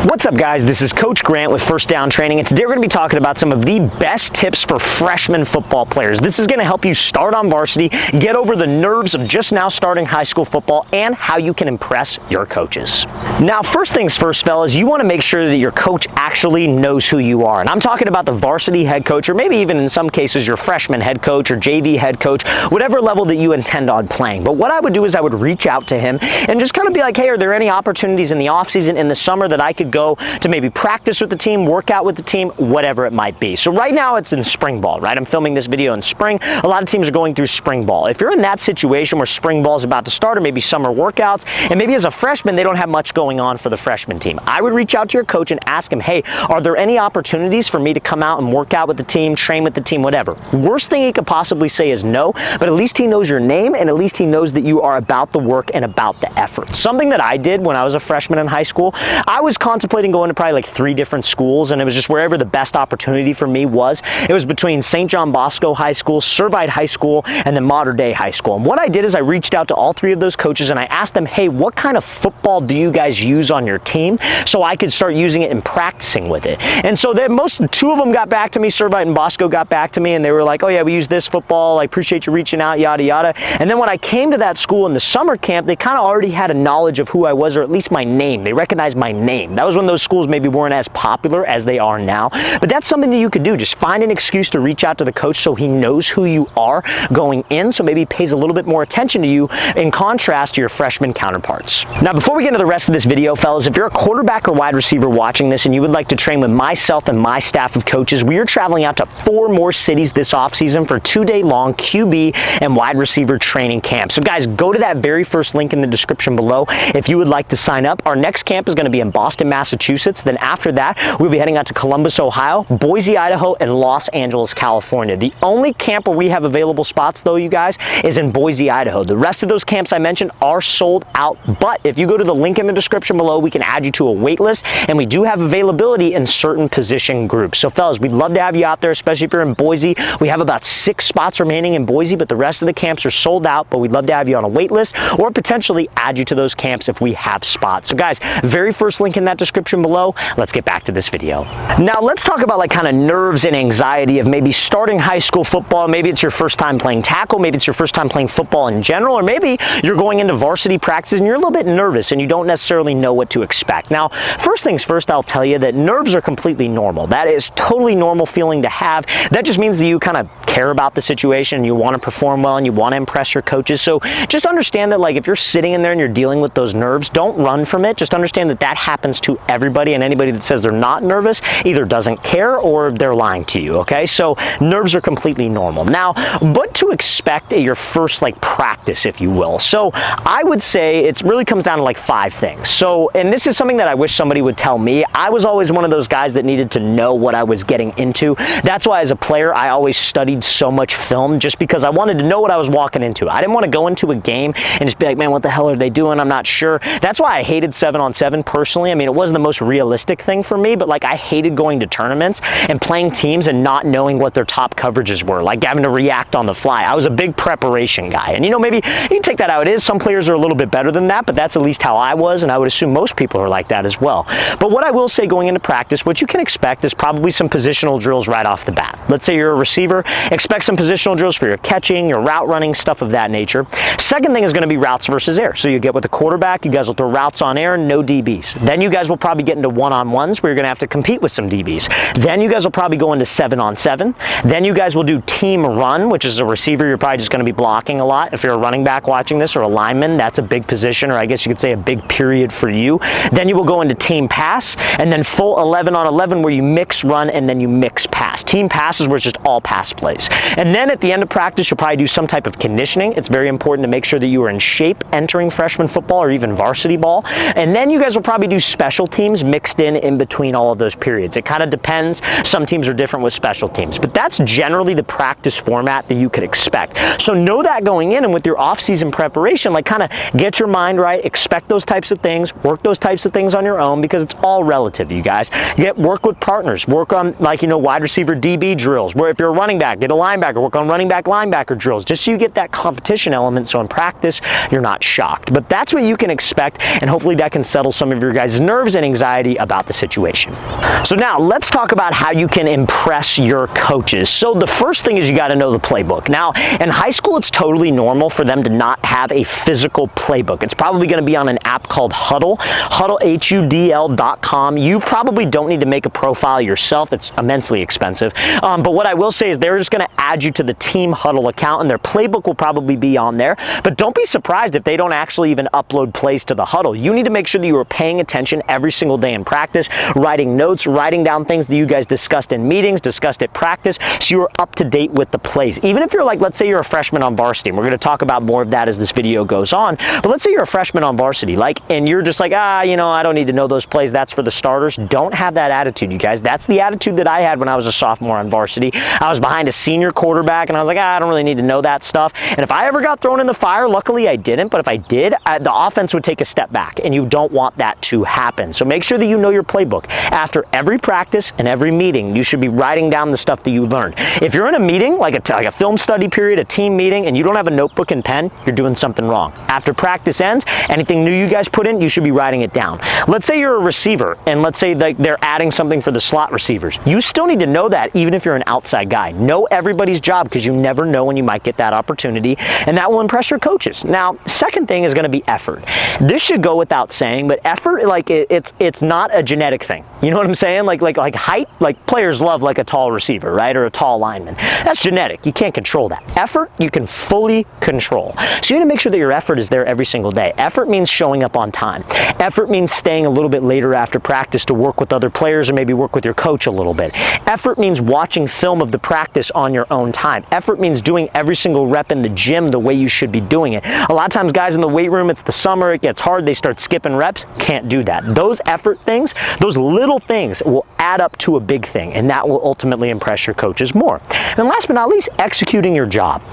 What's up, guys? This is Coach Grant with First Down Training, and today we're going to be talking about some of the best tips for freshman football players. This is going to help you start on varsity, get over the nerves of just now starting high school football, and how you can impress your coaches. Now, first things first, fellas, you want to make sure that your coach actually knows who you are. And I'm talking about the varsity head coach, or maybe even in some cases your freshman head coach or JV head coach, whatever level that you intend on playing. But what I would do is I would reach out to him and just kind of be like, hey, are there any opportunities in the offseason, in the summer, that I could go to maybe practice with the team, work out with the team, whatever it might be. So right now it's in spring ball, right? I'm filming this video in spring. A lot of teams are going through spring ball. If you're in that situation where spring ball is about to start, or maybe summer workouts, and maybe as a freshman they don't have much going on for the freshman team, I would reach out to your coach and ask him, hey, are there any opportunities for me to come out and work out with the team, train with the team, whatever. Worst thing he could possibly say is no, but at least he knows your name, and at least he knows that you are about the work and about the effort. Something that I did when I was a freshman in high school, I was contemplating going to probably like 3 different schools, and it was just wherever the best opportunity for me was. It was between St. John Bosco High School, Servite High School, and then Mater Dei High School. And what I did is I reached out to all 3 of those coaches and I asked them, hey, what kind of football do you guys use on your team, so I could start using it and practicing with it. And so 2 of them got back to me, Servite and Bosco got back to me, and they were like, oh yeah, we use this football, I appreciate you reaching out, yada yada. And then when I came to that school in the summer camp, they kind of already had a knowledge of who I was, or at least my name. They recognized my name. That was when those schools maybe weren't as popular as they are now. But that's something that you could do. Just find an excuse to reach out to the coach so he knows who you are going in, so maybe he pays a little bit more attention to you in contrast to your freshman counterparts. Now, before we get into the rest of this video, fellas, if you're a quarterback or wide receiver watching this and you would like to train with myself and my staff of coaches, we are traveling out to 4 more cities this offseason for 2-day-long QB and wide receiver training camps. So guys, go to that very first link in the description below if you would like to sign up. Our next camp is going to be in Boston, Massachusetts. Then after that, we'll be heading out to Columbus, Ohio, Boise, Idaho, and Los Angeles, California. The only camp where we have available spots, though, you guys, is in Boise, Idaho. The rest of those camps I mentioned are sold out, but if you go to the link in the description below, we can add you to a wait list, and we do have availability in certain position groups. So fellas, we'd love to have you out there, especially if you're in Boise. We have about 6 spots remaining in Boise, but the rest of the camps are sold out, but we'd love to have you on a wait list or potentially add you to those camps if we have spots. So guys, very first link in that description below. Let's get back to this video. Now let's talk about like kind of nerves and anxiety of maybe starting high school football. Maybe it's your first time playing tackle, maybe it's your first time playing football in general, or maybe you're going into varsity practice and you're a little bit nervous and you don't necessarily know what to expect. Now, first things first, I'll tell you that nerves are completely normal. That is totally normal feeling to have. That just means that you kind of care about the situation and you want to perform well and you want to impress your coaches. So just understand that, like, if you're sitting in there and you're dealing with those nerves, don't run from it. Just understand that that happens to everybody, and anybody that says they're not nervous either doesn't care or they're lying to you, okay? So nerves are completely normal. Now, what to expect at your first like practice, if you will. So I would say it really comes down to like 5 things. So, and this is something that I wish somebody would tell me. I was always one of those guys that needed to know what I was getting into. That's why as a player, I always studied so much film, just because I wanted to know what I was walking into. I didn't want to go into a game and just be like, man, what the hell are they doing? I'm not sure. That's why I hated 7-on-7 personally. I mean, it wasn't the most realistic thing for me, but like I hated going to tournaments and playing teams and not knowing what their top coverages were, like having to react on the fly. I was a big preparation guy, and you know, maybe you can take that how it is. Some players are a little bit better than that, but that's at least how I was, and I would assume most people are like that as well. But what I will say going into practice, what you can expect is probably some positional drills right off the bat. Let's say you're a receiver, expect some positional drills for your catching, your route running, stuff of that nature. Second thing is going to be routes versus air. So you get with the quarterback, you guys will throw routes on air, no DBs. Then you guys will probably get into one-on-ones where you're going to have to compete with some DBs. Then you guys will probably go into 7-on-7. Then you guys will do team run, which is a receiver you're probably just going to be blocking a lot. If you're a running back watching this, or a lineman, that's a big position, or I guess you could say a big period for you. Then you will go into team pass, and then full 11-on-11 where you mix run and then you mix pass. Team passes where it's just all pass plays. And then at the end of practice, you'll probably do some type of conditioning. It's very important to make sure that you are in shape entering freshman football or even varsity ball. And then you guys will probably do special teams mixed in between all of those periods. It kind of depends. Some teams are different with special teams, but that's generally the practice format that you could expect. So know that going in, and with your off-season preparation, like kind of get your mind right, expect those types of things, work those types of things on your own, because it's all relative, you guys. Work with partners, work on, like, you know, wide receiver DB drills, where if you're a running back, get a linebacker, work on running back linebacker drills, just so you get that competition element, so in practice you're not shocked. But that's what you can expect, and hopefully that can settle some of your guys' nerves nerves and anxiety about the situation. So now let's talk about how you can impress your coaches. So the first thing is you got to know the playbook. Now, in high school, it's totally normal for them to not have a physical playbook. It's probably going to be on an app called Huddle, HUDL.com. You probably don't need to make a profile yourself. It's immensely expensive. But what I will say is they're just going to add you to the Team Huddle account, and their playbook will probably be on there. But don't be surprised if they don't actually even upload plays to the Huddle. You need to make sure that you are paying attention every single day in practice, writing notes, writing down things that you guys discussed in meetings, discussed at practice, so you're up to date with the plays. Even if you're like, let's say you're a freshman on varsity, and we're going to talk about more of that as this video goes on, but let's say you're a freshman on varsity, and you're just like, I don't need to know those plays, that's for the starters. Don't have that attitude, you guys. That's the attitude that I had when I was a sophomore on varsity. I was behind a senior quarterback, and I was like, I don't really need to know that stuff. And if I ever got thrown in the fire, luckily I didn't, but if I did, the offense would take a step back, and you don't want that to happen. So make sure that you know your playbook. After every practice and every meeting, you should be writing down the stuff that you learned. If you're in a meeting, like a film study period, a team meeting, and you don't have a notebook and pen, you're doing something wrong. After practice ends, anything new you guys put in, you should be writing it down. Let's say you're a receiver, and let's say they're adding something for the slot receivers. You still need to know that even if you're an outside guy. Know everybody's job, because you never know when you might get that opportunity, and that will impress your coaches. Now, second thing is going to be effort. This should go without saying, but effort, it's not a genetic thing. You know what I'm saying? Like height, players love a tall receiver, right? Or a tall lineman. That's genetic. You can't control that. Effort, you can fully control. So you need to make sure that your effort is there every single day. Effort means showing up on time. Effort means staying a little bit later after practice to work with other players or maybe work with your coach a little bit. Effort means watching film of the practice on your own time. Effort means doing every single rep in the gym the way you should be doing it. A lot of times guys in the weight room, it's the summer, it gets hard, they start skipping reps. Can't do that. Those effort things, those little things will add up to a big thing, and that will ultimately impress your coaches more. And last but not least, executing your job.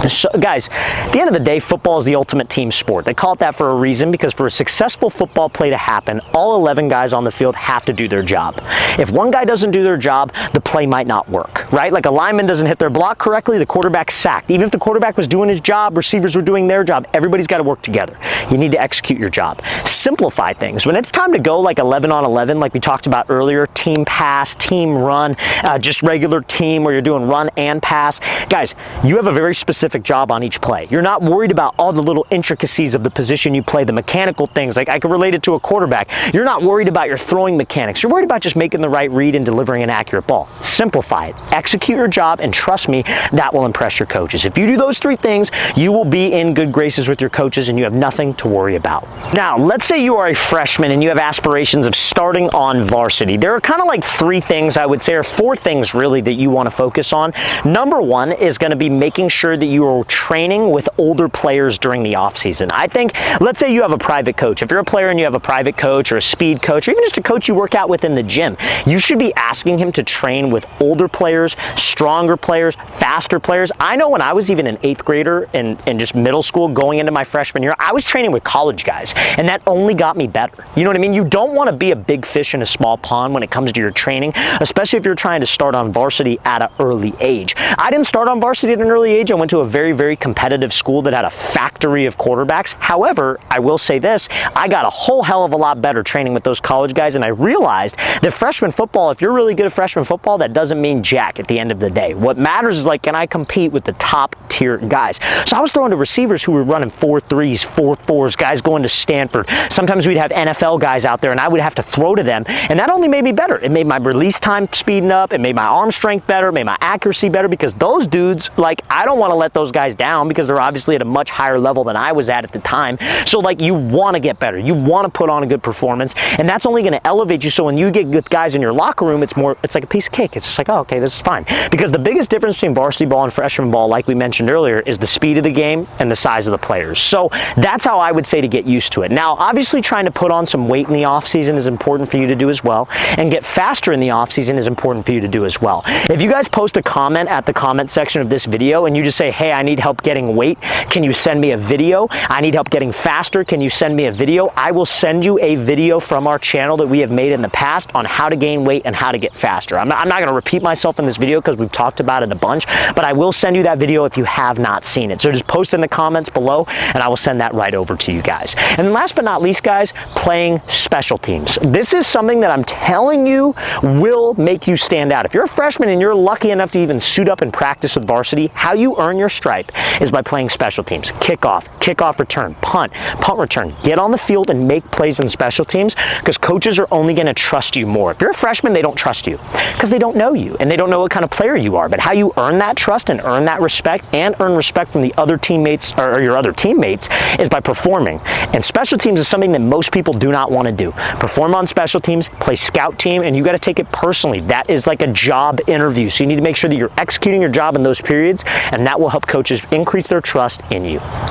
So, guys, at the end of the day, football is the ultimate team sport. They call it that for a reason, because for a successful football play to happen, all 11 guys on the field have to do their job. If one guy doesn't do their job, the play might not work, right? Like a lineman doesn't hit their block correctly, the quarterback's sacked. Even if the quarterback was doing his job, receivers were doing their job, everybody's got to work together. You need to execute your job. Simplify things. When it's time to go 11 on 11, like we talked about earlier, team pass, team run, just regular team where you're doing run and pass. Guys, you have a very specific job on each play. You're not worried about all the little intricacies of the position you play, the mechanical things. Like I can relate it to a quarterback. You're not worried about your throwing mechanics. You're worried about just making the right read and delivering an accurate ball. Simplify it. Execute your job, and trust me, that will impress your coaches. If you do those three things, you will be in good graces with your coaches, and you have nothing to worry about. Now, let's say you are a freshman and you have aspirations of starting on varsity. There are kind of like three things, I would say, or four things really, that you want to focus on. Number one is going to be making sure that you are training with older players during the offseason. I think, let's say you have a private coach. If you're a player and you have a private coach or a speed coach or even just a coach you work out with in the gym, you should be asking him to train with older players, stronger players, faster players. I know when I was even an 8th grader in just middle school going into my freshman year, I was training with college guys, and that only got me better. You know what I mean? You don't want to be a big fish in a small pond when it comes to your training, especially if you're trying to start on varsity at an early age. I didn't start on varsity at an early age. I went to a very, very competitive school that had a factory of quarterbacks. However, I will say this, I got a whole hell of a lot better training with those college guys, and I realized that freshman football, if you're really good at freshman football, that doesn't mean jack at the end of the day. What matters is, can I compete with the top tier guys? So I was throwing to receivers who were running 4.3s, 4.4s, guys going to Stanford. Sometimes we'd have NFL guys out there, and I would have to throw to them, and that only made me better. It made my release time speeding up, it made my arm strength better, it made my accuracy better, because those dudes, I don't want to let those guys down, because they're obviously at a much higher level than I was at the time. So you want to get better. You want to put on a good performance, and that's only going to elevate you. So when you get good guys in your locker room, it's like a piece of cake. It's just like, oh, okay, this is fine. Because the biggest difference between varsity ball and freshman ball, like we mentioned earlier, is the speed of the game and the size of the players. So that's how I would say to get used to it. Now, obviously trying to put on some weight in the offseason is important for you to do as well, and get faster in the offseason is important for you to do as well. If you guys post a comment at the comment section of this video and you just say, hey, I need help getting weight, can you send me a video? I need help getting faster, can you send me a video? I will send you a video from our channel that we have made in the past on how to to gain weight and how to get faster. I'm not going to repeat myself in this video because we've talked about it a bunch, but I will send you that video if you have not seen it. So just post in the comments below and I will send that right over to you guys. And then last but not least, guys, playing special teams. This is something that I'm telling you will make you stand out. If you're a freshman and you're lucky enough to even suit up and practice with varsity, how you earn your stripe is by playing special teams. Kickoff return, punt return. Get on the field and make plays in special teams because coaches are only going to trust you more. If you're a freshman, they don't trust you because they don't know you and they don't know what kind of player you are. But how you earn that trust and earn that respect and earn respect from the other teammates or your other teammates is by performing. And special teams is something that most people do not want to do. Perform on special teams, play scout team, and you got to take it personally. That is like a job interview. So you need to make sure that you're executing your job in those periods, and that will help coaches increase their trust in you.